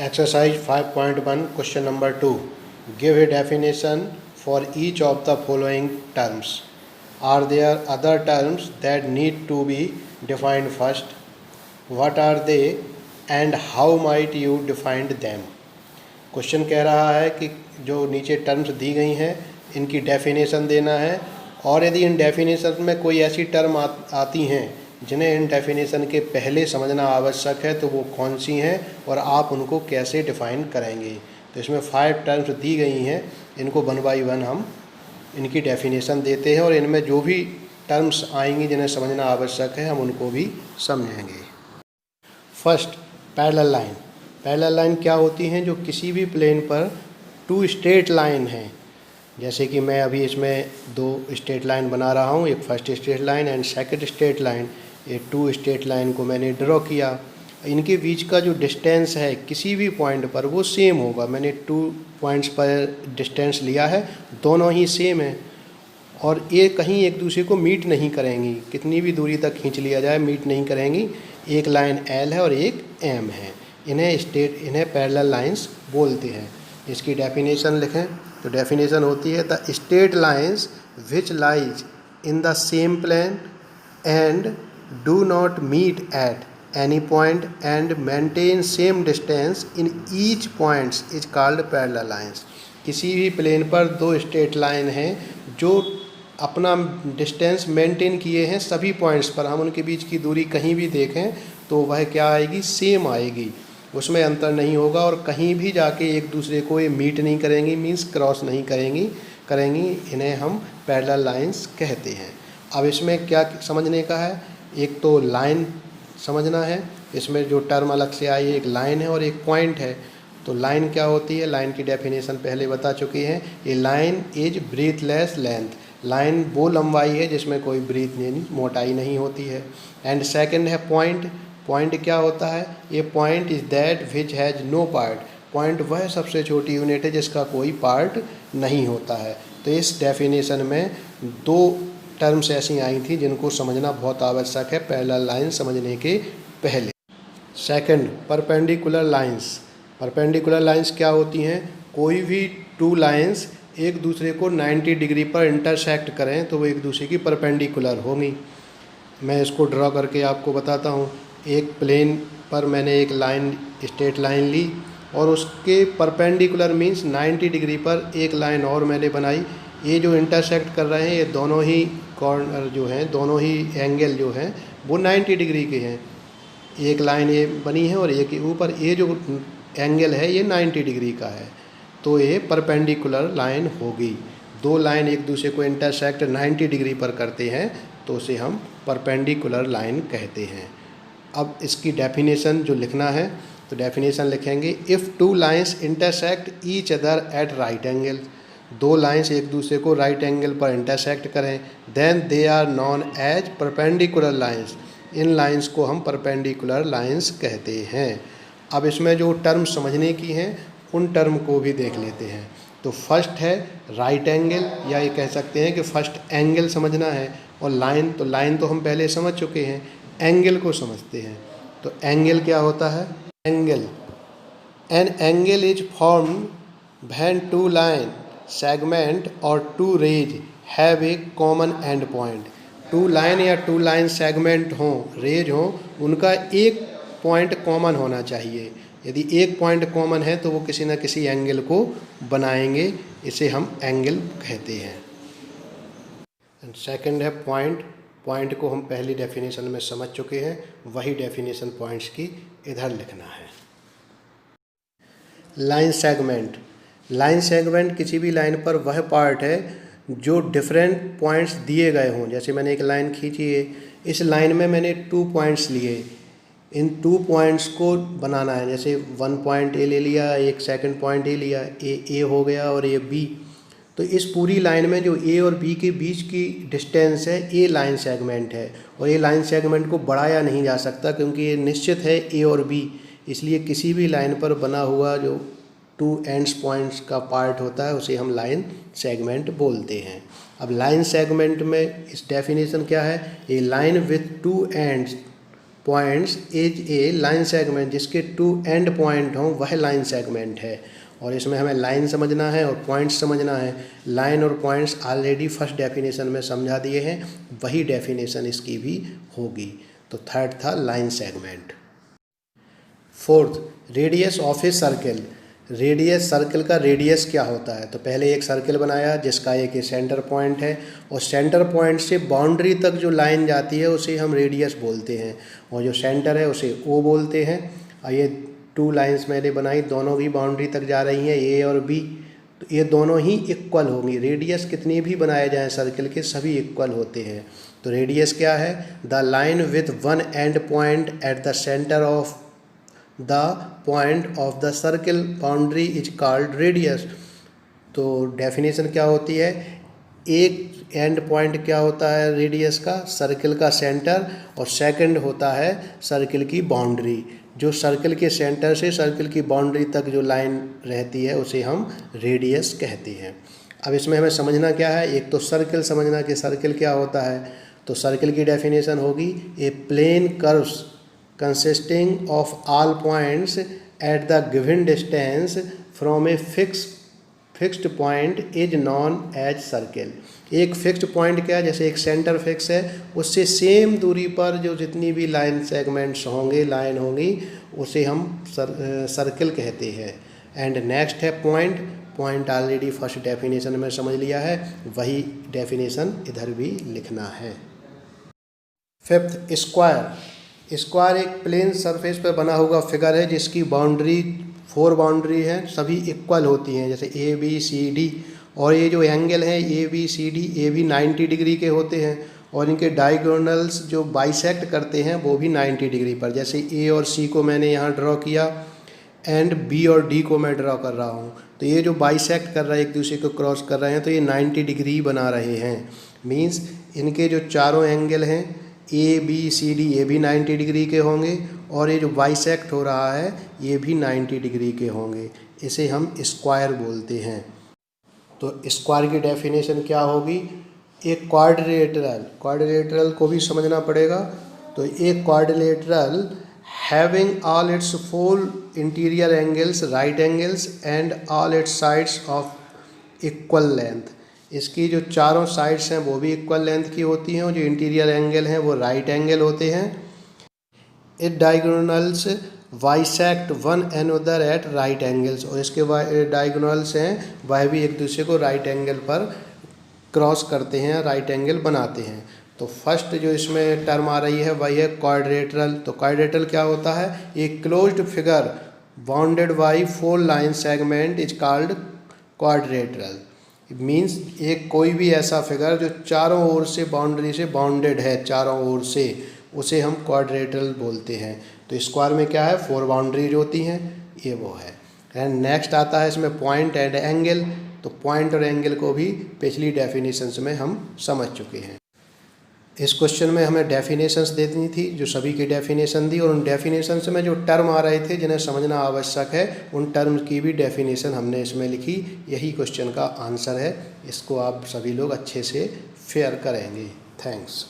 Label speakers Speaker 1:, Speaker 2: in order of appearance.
Speaker 1: Exercise 5.1 question number 2. Give a definition for each of the following terms. Are there other terms that need to be defined first? What are they and how might you define them? Question कह रहा है कि जो नीचे terms दी गई हैं इनकी definition देना है, और यदि इन डेफिनेशन में कोई ऐसी टर्म आती हैं जिन्हें इन डेफिनेशन के पहले समझना आवश्यक है तो वो कौन सी हैं और आप उनको कैसे डिफ़ाइन करेंगे। तो इसमें 5 टर्म्स दी गई हैं, इनको 1 बाई 1 हम इनकी डेफिनेशन देते हैं और इनमें जो भी टर्म्स आएंगी जिन्हें समझना आवश्यक है हम उनको भी समझेंगे। First, parallel line. Parallel line क्या होती हैं? जो किसी भी प्लेन पर 2 स्ट्रेट लाइन हैं। जैसे कि मैं अभी इसमें 2 स्ट्रेट लाइन बना रहा हूँ, एक first straight line and second straight line. ये 2 स्ट्रेट लाइन को मैंने ड्रॉ किया। इनके बीच का जो डिस्टेंस है किसी भी पॉइंट पर वो सेम होगा। मैंने 2 पॉइंट्स पर डिस्टेंस लिया है, दोनों ही सेम है और ये कहीं एक दूसरे को मीट नहीं करेंगी। कितनी भी दूरी तक खींच लिया जाए मीट नहीं करेंगी। एक लाइन L है और एक M है। इन्हें पैरेलल लाइंस बोलते हैं। इसकी डेफिनेशन लिखें तो डेफिनेशन होती है the straight lines which lies in the same plane and do not meet at any point and maintain same distance in each points is called parallel lines. किसी भी plane पर 2 स्ट्रेट लाइन हैं जो अपना distance maintain किए हैं सभी points पर। हम उनके बीच की दूरी कहीं भी देखें तो वह क्या आएगी? सेम आएगी, उसमें अंतर नहीं होगा और कहीं भी जाके एक दूसरे को ये मीट नहीं करेंगी, मीन्स क्रॉस नहीं करेंगी। इन्हें हम पैरेलल लाइंस कहते हैं। अब इसमें क्या समझने का है? एक तो लाइन समझना है, इसमें जो टर्म अलग से आई है, एक लाइन है और एक पॉइंट है। तो लाइन क्या होती है? लाइन की डेफिनेशन पहले बता चुके हैं। A line is breathless length. Line वो लंबाई है जिसमें कोई ब्रीथ नहीं, मोटाई नहीं होती है। एंड सेकंड है पॉइंट। पॉइंट क्या होता है? ये point is that which has no part. Point वह सबसे छोटी यूनिट है जिसका कोई पार्ट नहीं होता है। तो इस डेफिनेशन में 2 टर्म्स ऐसी आई थी जिनको समझना बहुत आवश्यक है पैरेलल लाइन समझने के पहले। Second, perpendicular lines. Perpendicular lines क्या होती हैं? कोई भी 2 लाइंस एक दूसरे को 90 डिग्री पर इंटरसेक्ट करें तो वो एक दूसरे की परपेंडिकुलर होंगी। मैं इसको ड्रॉ करके आपको बताता हूँ। एक प्लेन पर मैंने एक लाइन स्ट्रेट लाइन ली और उसके परपेंडिकुलर मींस 90 डिग्री पर एक लाइन और मैंने बनाई। ये जो इंटरसेक्ट कर रहे हैं ये दोनों ही कॉर्नर जो हैं, दोनों ही एंगल जो हैं वो 90 डिग्री के हैं। एक लाइन ये बनी है और एक ऊपर ये जो एंगल है ये 90 डिग्री का है, तो ये परपेंडिकुलर लाइन होगी। 2 लाइन एक दूसरे को इंटरसेक्ट 90 डिग्री पर करते हैं तो उसे हम परपेंडिकुलर लाइन कहते हैं। अब इसकी डेफिनेशन जो लिखना है तो डेफिनेशन लिखेंगे if 2 lines intersect each other at right angle. 2 lines एक दूसरे को राइट एंगल पर इंटरसेक्ट करें then they are known as perpendicular lines. इन लाइंस को हम परपेंडिकुलर लाइंस कहते हैं। अब इसमें जो टर्म समझने की हैं उन टर्म को भी देख लेते हैं। तो फर्स्ट है राइट एंगल, या ये कह सकते हैं कि फर्स्ट एंगल समझना है। और लाइन, तो लाइन तो हम पहले समझ चुके हैं, एंगल को समझते हैं। तो एंगल क्या होता है? Angle, an angle is formed when 2 line segment और 2 raise have a common and point. 2 line या 2 लाइन सेगमेंट हों, रेज हों, उनका एक पॉइंट कॉमन होना चाहिए। यदि एक पॉइंट कॉमन है तो वो किसी न किसी एंगल को बनाएंगे, इसे हम एंगल कहते हैं। एंड सेकंड है पॉइंट। पॉइंट को हम पहली डेफिनेशन में समझ चुके हैं, वही डेफिनेशन पॉइंट्स की इधर लिखना है। Line segment. लाइन सेगमेंट किसी भी लाइन पर वह पार्ट है जो डिफरेंट पॉइंट्स दिए गए हों। जैसे मैंने एक लाइन खींची है, इस लाइन में मैंने 2 पॉइंट्स लिए, इन 2 पॉइंट्स को बनाना है। जैसे 1 पॉइंट ए ले लिया, एक सेकंड पॉइंट ए लिया, ए हो गया और ये बी। तो इस पूरी लाइन में जो ए और बी के बीच की डिस्टेंस है ए लाइन सेगमेंट है। और ये लाइन सेगमेंट को बढ़ाया नहीं जा सकता क्योंकि ये निश्चित है ए और बी। इसलिए किसी भी लाइन पर बना हुआ जो 2 एंड्स पॉइंट्स का पार्ट होता है उसे हम लाइन सेगमेंट बोलते हैं। अब लाइन सेगमेंट में इस डेफिनेशन क्या है? A line with 2 ends points is a line segment, जिसके 2 एंड पॉइंट हों वह लाइन सेगमेंट है। और इसमें हमें लाइन समझना है और पॉइंट्स समझना है। लाइन और पॉइंट्स ऑलरेडी फर्स्ट डेफिनेशन में समझा दिए हैं, वही डेफिनेशन इसकी भी होगी। तो थर्ड था line segment. Fourth, radius of a circle. Radius, circle का रेडियस क्या होता है? तो पहले एक सर्कल बनाया जिसका एक सेंटर पॉइंट है, और सेंटर पॉइंट से बाउंड्री तक जो लाइन जाती है उसे हम रेडियस बोलते हैं, और जो सेंटर है उसे ओ बोलते हैं। और ये 2 लाइंस मैंने बनाई, दोनों भी बाउंड्री तक जा रही हैं, ए और बी, तो ये दोनों ही इक्वल होंगी। रेडियस कितनी भी बनाए जाएं सर्कल के, सभी इक्वल होते हैं। तो रेडियस क्या है? The line with 1 and point at the centre of the point of the circle boundary is called radius. तो डेफिनेशन क्या होती है? एक एंड पॉइंट क्या होता है रेडियस का? सर्कल का सेंटर, और सेकंड होता है सर्कल की बाउंड्री। जो सर्कल के सेंटर से सर्कल की बाउंड्री तक जो लाइन रहती है उसे हम रेडियस कहते हैं। अब इसमें हमें समझना क्या है? एक तो सर्कल समझना कि सर्कल क्या होता है। तो सर्कल की डेफिनेशन होगी a plane curves consisting of all points at the given distance from a fixed point is known as circle। एक फिक्स्ड पॉइंट क्या है? जैसे एक सेंटर फिक्स है, उससे सेम दूरी पर जो जितनी भी लाइन सेगमेंट्स होंगे, लाइन होंगी, उसे हम सर्कल कहते हैं। एंड नेक्स्ट है point. Point already first definition में समझ लिया है, वही डेफिनेशन इधर भी लिखना है। Fifth, square. स्क्वायर एक प्लेन सरफेस पर बना हुआ फिगर है जिसकी बाउंड्री 4 बाउंड्री हैं, सभी इक्वल होती हैं, जैसे ए बी सी डी। और ये जो एंगल है ए बी सी डी, ये भी 90 डिग्री के होते हैं, और इनके डायगोनल्स जो बाइसेक्ट करते हैं वो भी 90 डिग्री पर। जैसे ए और सी को मैंने यहाँ ड्रॉ किया, एंड बी और डी को मैं ड्रॉ कर रहा हूँ, तो ये जो बाइसेक्ट कर रहा है, एक दूसरे को क्रॉस कर रहे हैं, तो ये 90 डिग्री बना रहे हैं। मीन्स इनके जो चारों एंगल हैं ए बी सी डी, ये भी 90 डिग्री के होंगे, और ये जो बाइसेक्ट हो रहा है ये भी 90 डिग्री के होंगे। इसे हम स्क्वायर बोलते हैं। तो स्क्वायर की डेफिनेशन क्या होगी? एक क्वाड्रिलेटरल, क्वाड्रिलेटरल को भी समझना पड़ेगा। तो एक quadrilateral having all it's 4 interior angles right angles and all it's sides of equal length. इसकी जो चारों साइड्स हैं वो भी इक्वल लेंथ की होती हैं, और जो इंटीरियर एंगल हैं वो राइट एंगल होते हैं। It diagonals bisect one another at right angles, और इसके डायगोनल्स हैं वह भी एक दूसरे को राइट एंगल पर क्रॉस करते हैं, राइट एंगल बनाते हैं। तो फर्स्ट जो इसमें टर्म आ रही है वही है क्वाड्रिलेटरल। तो क्वाड्रिलेटरल क्या होता है? एक closed figure bounded by 4 line segment is called quadrilateral. Means एक कोई भी ऐसा फिगर जो चारों ओर से बाउंड्री से बाउंडेड है, चारों ओर से, उसे हम क्वाड्रिलेटरल बोलते हैं। तो स्क्वायर में क्या है? 4 बाउंड्रीज होती हैं, ये वो है। एंड नेक्स्ट आता है इसमें पॉइंट एंड एंगल। तो पॉइंट और एंगल को भी पिछली डेफिनेशंस में हम समझ चुके हैं। इस क्वेश्चन में हमें डेफिनेशंस देनी थी, जो सभी की डेफिनेशन दी, और उन डेफिनेशंस में जो टर्म आ रहे थे जिन्हें समझना आवश्यक है, उन टर्म की भी डेफिनेशन हमने इसमें लिखी। यही क्वेश्चन का आंसर है। इसको आप सभी लोग अच्छे से फेयर करेंगे। थैंक्स।